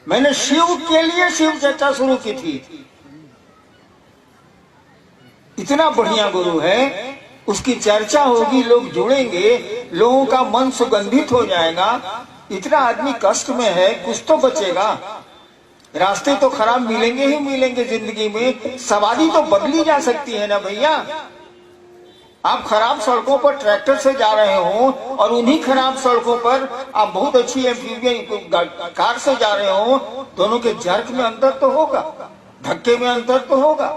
मैंने शिव के लिए शिव चर्चा शुरू की थी। इतना बढ़िया गुरु है, उसकी चर्चा होगी, लोग जुड़ेंगे, लोगों का मन सुगंधित हो जाएगा। इतना आदमी कष्ट में है, कुछ तो बचेगा। रास्ते तो खराब मिलेंगे ही मिलेंगे जिंदगी में, सवारी तो बदली जा सकती है ना भैया। आप खराब सड़कों पर ट्रैक्टर से जा रहे हो और उन्हीं खराब सड़कों पर आप बहुत अच्छी एम्फीबियन कार से जा रहे हो, दोनों के जर्क में अंतर तो होगा, धक्के में अंतर तो होगा।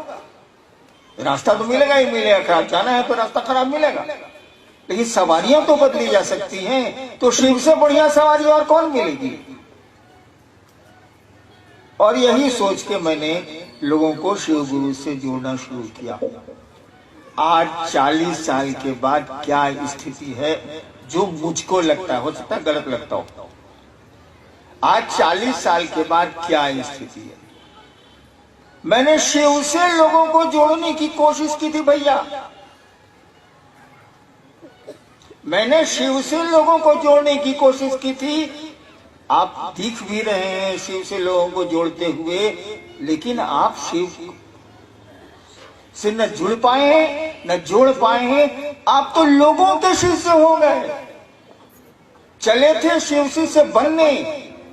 रास्ता तो मिलेगा ही मिलेगा, खराब जाना है तो रास्ता खराब मिलेगा, लेकिन सवारियां तो बदली जा सकती हैं। तो शिव से बढ़िया सवारी और कौन मिलेगी? और यही सोच के मैंने लोगों को शिव गुरु से जोड़ना शुरू किया। आज 40 साल के बाद क्या स्थिति है, जो मुझको लगता है, हो सकता है गलत लगता हो, आज 40 साल के बाद क्या स्थिति है। मैंने शिव से लोगों को जोड़ने की कोशिश की थी भैया, मैंने शिव से लोगों को जोड़ने की कोशिश की थी। आप दिख भी रहे हैं शिव से लोगों को जोड़ते हुए, लेकिन आप शिव से न जुड़ पाए हैं, न जोड़ पाए हैं। आप तो लोगों के शिष्य हो गए। चले थे शिव शिष्य बनने,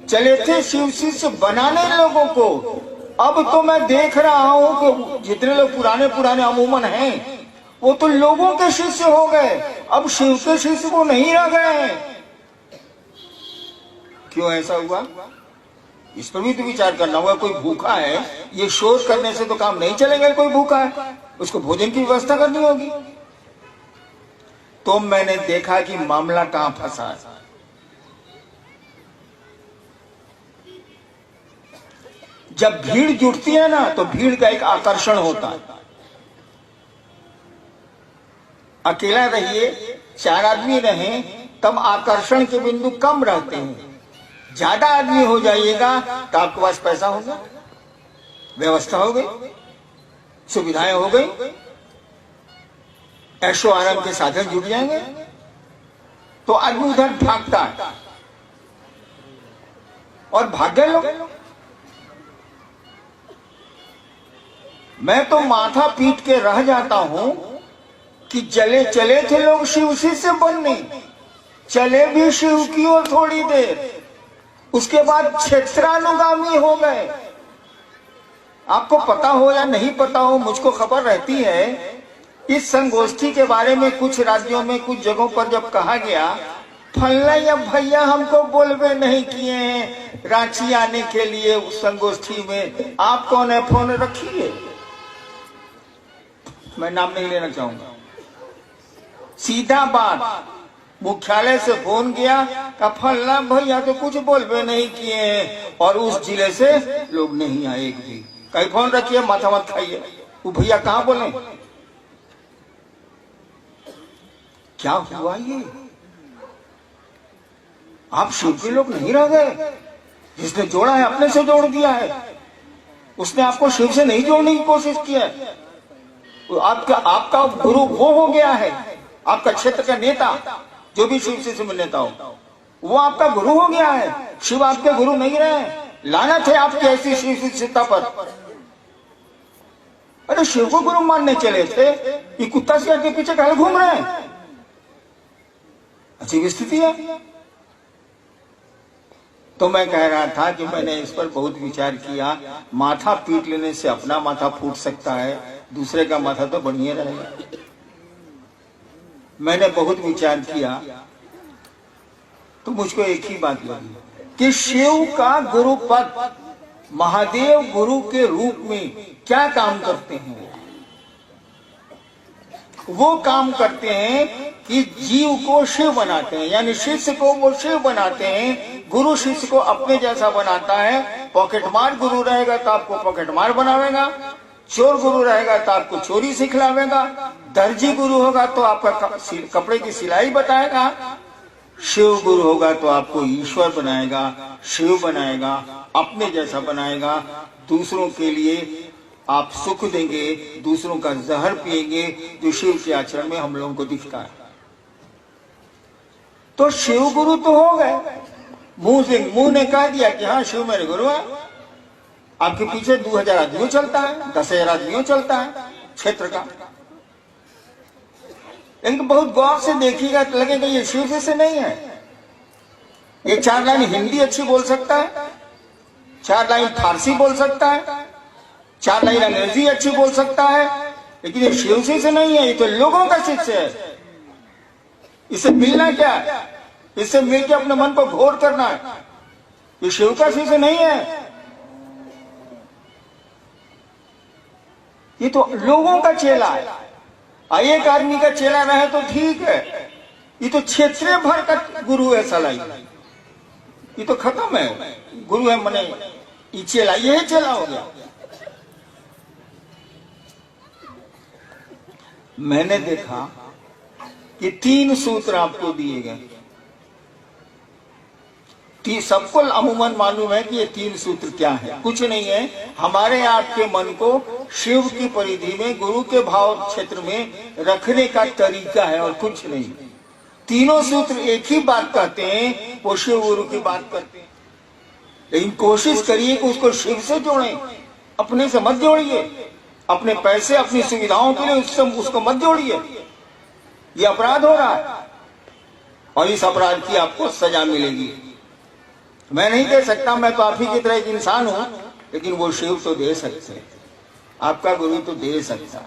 चले थे शिव शिष्य बनाने लोगों को। अब तो मैं देख रहा हूं कि जितने लोग पुराने पुराने अमूमन हैं, वो तो लोगों के शिष्य हो गए, अब शिव के शिष्य को नहीं रह गए। क्यों ऐसा हुआ? इस पर भी तो विचार करना होगा। कोई भूखा है, ये शोध करने से तो काम नहीं चलेगा। कोई भूखा है, उसको भोजन की व्यवस्था करनी होगी। तो मैंने देखा कि मामला कहां फंसा है। जब भीड़ जुटती है ना, तो भीड़ का एक आकर्षण होता है। अकेला रहिए, 4 आदमी रहें, तब आकर्षण के बिंदु कम रहते हैं। ज्यादा आदमी हो जाइएगा तो आपके पास पैसा होगा, व्यवस्था हो गई, सुविधाएं हो गई, ऐशो आराम के साधन जुट जाएंगे, तो आदमी उधर भागता है और भाग गए लोग। मैं तो माथा पीट के रह जाता हूं कि चले चले थे लोग शिव से बनने, चले भी शिव की ओर थोड़ी देर, उसके बाद क्षेत्रानुगामी हो गए। आपको पता हो या नहीं पता हो, मुझको खबर रहती है। इस संगोष्ठी के बारे में कुछ राज्यों में, कुछ जगहों पर जब कहा गया, फल्ला या भैया हमको बोलवे नहीं किए हैं रांची आने के लिए उस संगोष्ठी में, आप कौन है, फोन रखिए। मैं नाम नहीं लेना चाहूंगा। सीधा बात, मुख्यालय से फोन गया का फल्ला भैया तो कुछ बोलवे नहीं किए हैं, और उस जिले से लोग नहीं आए एक भी। कहीं फोन रखिए, माथा मत खाइए, वो भैया कहां बोले। क्या हुआ ये? आप शिव के लोग नहीं रह गए। जिसने जोड़ा है अपने से जोड़ दिया है, उसने आपको शिव से नहीं जोड़ने की कोशिश की है। आपका गुरु वो हो गया है, आपका क्षेत्र का नेता, जो भी शिव से नेता हो, वो आपका गुरु हो गया है। शिव आपके गुरु नहीं रहे। लानत है आपकी ऐसी शिव शिष्यता पर। अरे शिव को गुरु मानने चले थे, ये कुत्ता सियार के पीछे कहीं घूम रहे हैं। अच्छी स्थिति है। तो मैं कह रहा था कि मैंने इस पर बहुत विचार किया। माथा पीट लेने से अपना माथा फूट सकता है, दूसरे का माथा तो बढ़िया रहेगा। मैंने बहुत विचार किया तो मुझको एक ही बात लगी कि शिव का गुरु पद, महादेव गुरु के रूप में क्या काम करते हैं। वो काम करते हैं कि जीव को शिव बनाते हैं, यानी शिष्य को वो शिव बनाते हैं। गुरु शिष्य को अपने जैसा बनाता है। पॉकेटमार गुरु रहेगा तो आपको पॉकेटमार बनावेगा, चोर गुरु रहेगा तो आपको चोरी सिखलावेगा, दर्जी गुरु होगा तो आपका कपड़े की सिलाई बताएगा, शिव गुरु होगा तो आपको ईश्वर बनाएगा, शिव बनाएगा, अपने जैसा बनाएगा। दूसरों के लिए आप सुख देंगे, दूसरों का जहर पिएंगे, जो शिव के आचरण में हम लोगों को दिखता है। तो शिव गुरु तो हो गए, मुंह ने कह दिया कि हाँ शिव मेरे गुरु है। आपके पीछे 2000 आदमियों चलता है, 10,000 आदमियों चलता है क्षेत्र का। लेकिन बहुत गौर से देखिएगा तो लगेगा ये शिव जैसे नहीं है। ये 4 लाइन हिंदी अच्छी बोल सकता है, 4 लाइन फारसी बोल सकता है, 4 लाइन अंग्रेजी अच्छी बोल सकता है, लेकिन ये शिव से नहीं है। ये तो लोगों का शिष्य है। इसे मिलना क्या है? इससे मिलकर अपने मन को घोर करना है। ये शिव का शिष्य नहीं है, ये तो लोगों का चेला है। एक आदमी का चेला रहे तो ठीक है, ये तो क्षेत्रीय भर का गुरु है साला। ये तो खत्म है। गुरु है मने ये चेला, ये चेला हो गया। मैंने देखा कि 3 सूत्र आपको दिए गए। सबको अमूमन मालूम है कि ये 3 सूत्र क्या है। कुछ नहीं है, हमारे आपके मन को शिव की परिधि में, गुरु के भाव क्षेत्र में रखने का तरीका है और कुछ नहीं। तीनों सूत्र एक ही बात कहते हैं, वो शिव गुरु की बात करते हैं। लेकिन कोशिश करिए कि उसको शिव से जोड़ें, अपने से मत जोड़िए। अपने पैसे, अपनी सुविधाओं के लिए उसको मत जोड़िए। ये अपराध हो रहा है और इस अपराध की आपको सजा मिलेगी। मैं नहीं दे सकता, मैं तो आप ही की तरह एक इंसान हूं, लेकिन वो शिव तो दे सकते हैं, आपका गुरु तो दे सकता है।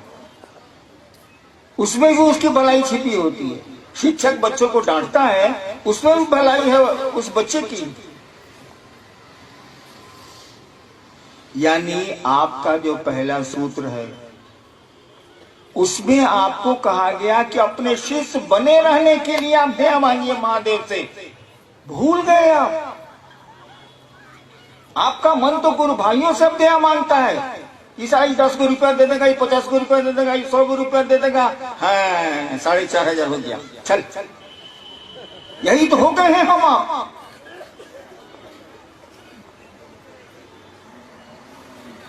उसमें भी उसकी भलाई छिपी होती है। शिक्षक बच्चों को डांटता है, उसमें भी भलाई है उस बच्चे की। यानी आपका जो पहला सूत्र है उसमें आपको कहा गया कि अपने शिष्य बने रहने के लिए आप दया मांगिए महादेव से। भूल गए आप। आपका मन तो गुरु भाइयों से दया मांगता है। ईसाई 10 को रुपया दे देगा, 50 को रुपया दे देगा, 100 को रुपया दे देगा। हाँ 4,500 हो गया, चल। यही तो हो गए हैं हम आप।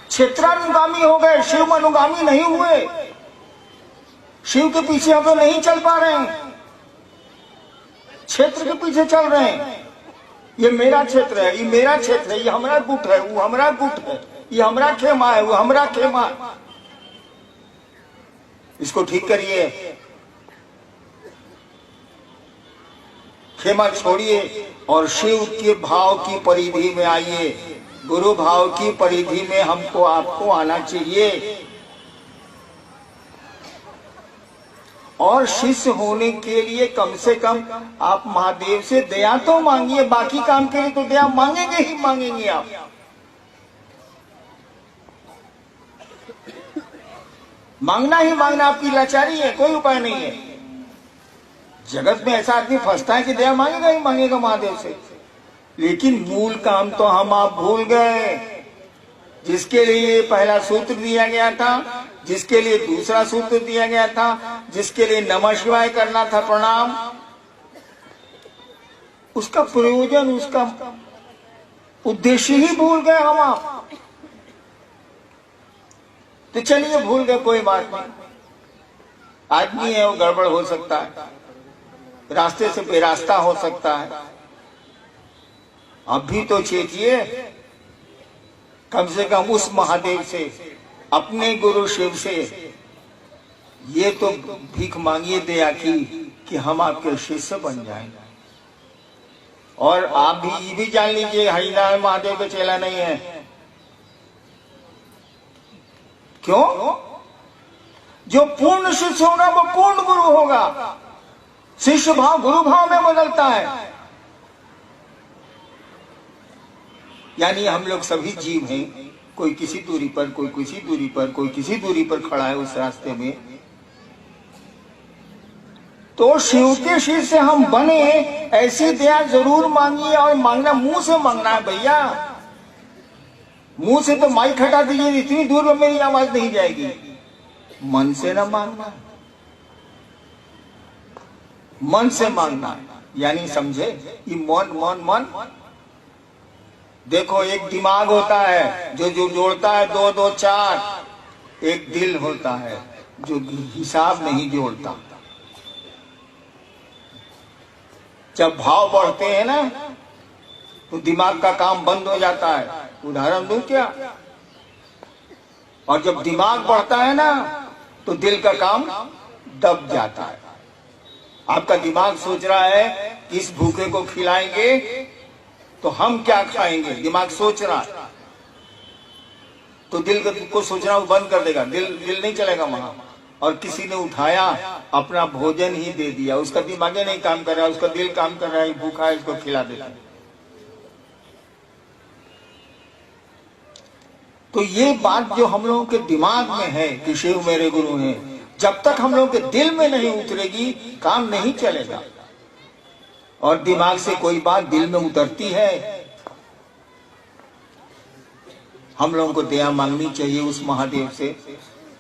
क्षेत्रानुगामी हो गए, शिव अनुगामी नहीं हुए। शिव के पीछे हम लोग नहीं चल पा रहे हैं, क्षेत्र के पीछे चल रहे हैं। ये मेरा क्षेत्र है, ये मेरा क्षेत्र है, ये हमारा गुट है, वो हमारा गुट है, ये हमारा खेमा है, वो हमारा खेमा। इसको ठीक करिए, खेमा छोड़िए और शिव के भाव की परिधि में आइए। गुरु भाव की परिधि में हमको आपको आना चाहिए। और शिष्य होने के लिए कम से कम आप महादेव से दया तो मांगिए। बाकी काम के लिए तो दया मांगेंगे ही मांगेंगे आप। मांगना ही मांगना आपकी लाचारी है, कोई उपाय नहीं है। जगत में ऐसा आदमी फंसता है कि दया मांगेगा ही मांगेगा महादेव से, लेकिन मूल काम तो हम आप भूल गए। जिसके लिए पहला सूत्र दिया गया था, जिसके लिए दूसरा सूत्र दिया गया था, जिसके लिए नमः शिवाय करना था, प्रणाम, उसका प्रयोजन, उसका उद्देश्य ही भूल गए हम आप। तो चलिए भूल गए, कोई बात नहीं। आदमी है, वो गड़बड़ हो सकता है, रास्ते से बेरास्ता हो सकता है। अभी तो चेतिए, कम से कम उस महादेव से, अपने गुरु शिव से ये तो भीख मांगिए दया की कि हम आपके शिष्य बन जाएंगे। और आप भी ये भी जान लीजिए, हरिनारायण महादेव का चेला नहीं है। क्यों? जो पूर्ण शिष्य होगा वो पूर्ण गुरु होगा। शिष्य भाव गुरु भाव में बदलता है। यानी हम लोग सभी जीव हैं, कोई किसी दूरी पर, कोई किसी दूरी पर, कोई किसी दूरी पर खड़ा है उस रास्ते में। तो शिव के शिष्य से हम बने, ऐसी दया जरूर मांगिए। और मांगना मुंह से मांगना है भैया। मुंह से तो माइक हटा दीजिए, इतनी दूर में मेरी आवाज नहीं जाएगी। मन से ना मांगना, मन से मांगना। यानी समझे, ये मन मन मन। देखो, एक दिमाग होता है जो जोड़ता है 2 2 4। एक दिल होता है जो हिसाब नहीं जोड़ता। जब भाव बढ़ते हैं ना, तो दिमाग का काम बंद हो जाता है। उदाहरण दूं क्या? और जब दिमाग बढ़ता है ना तो दिल का काम दब जाता है। आपका दिमाग सोच रहा है कि इस भूखे को खिलाएंगे तो हम क्या खाएंगे, दिमाग सोच रहा है, तो दिल को सोचना वो बंद कर देगा, दिल नहीं चलेगा वहां। और किसी ने उठाया, अपना भोजन ही दे दिया, उसका दिमाग नहीं काम कर रहा, उसका दिल काम कर रहा है, भूखा है इसको खिला देता। तो ये बात जो हम लोगों के दिमाग में है कि शिव मेरे गुरु हैं, जब तक हम लोगों के दिल में नहीं उतरेगी काम नहीं चलेगा। और दिमाग से कोई बात दिल में उतरती है, हम लोगों को दया मांगनी चाहिए उस महादेव से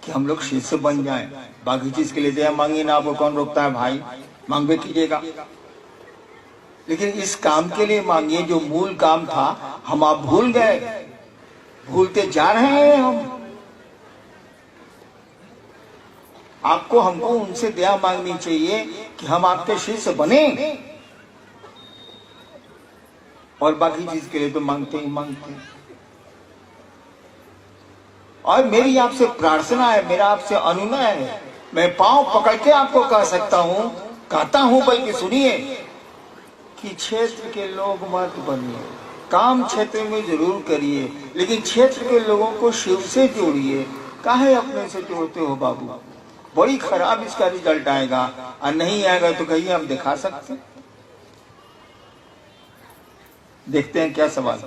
कि हम लोग शिष्य बन जाएं। बाकी चीज के लिए दया मांगी ना, आपको कौन रोकता है भाई, मांगवे कीजिएगा, लेकिन इस काम के लिए मांगिए जो मूल काम था। हम आप भूल गए, भूलते जा रहे हैं हम। आपको हमको उनसे दया मांगनी चाहिए कि हम आपके शिष्य बने, और बाकी चीज के लिए तो मांगते ही मांगते हैं। और मेरी आपसे प्रार्थना है, मेरा आपसे अनुनय है, मैं पांव पकड़ के आपको कह सकता हूं, कहता हूं, बल्कि सुनिए कि क्षेत्र के लोग मत बनिए, काम क्षेत्र में जरूर करिए, लेकिन क्षेत्र के लोगों को शिव से जोड़िए। काहे अपने से जोड़ते हो बाबू, बड़ी खराब इसका रिजल्ट आएगा। और नहीं आएगा तो कहिए हम दिखा सकते। देखते हैं क्या सवाल।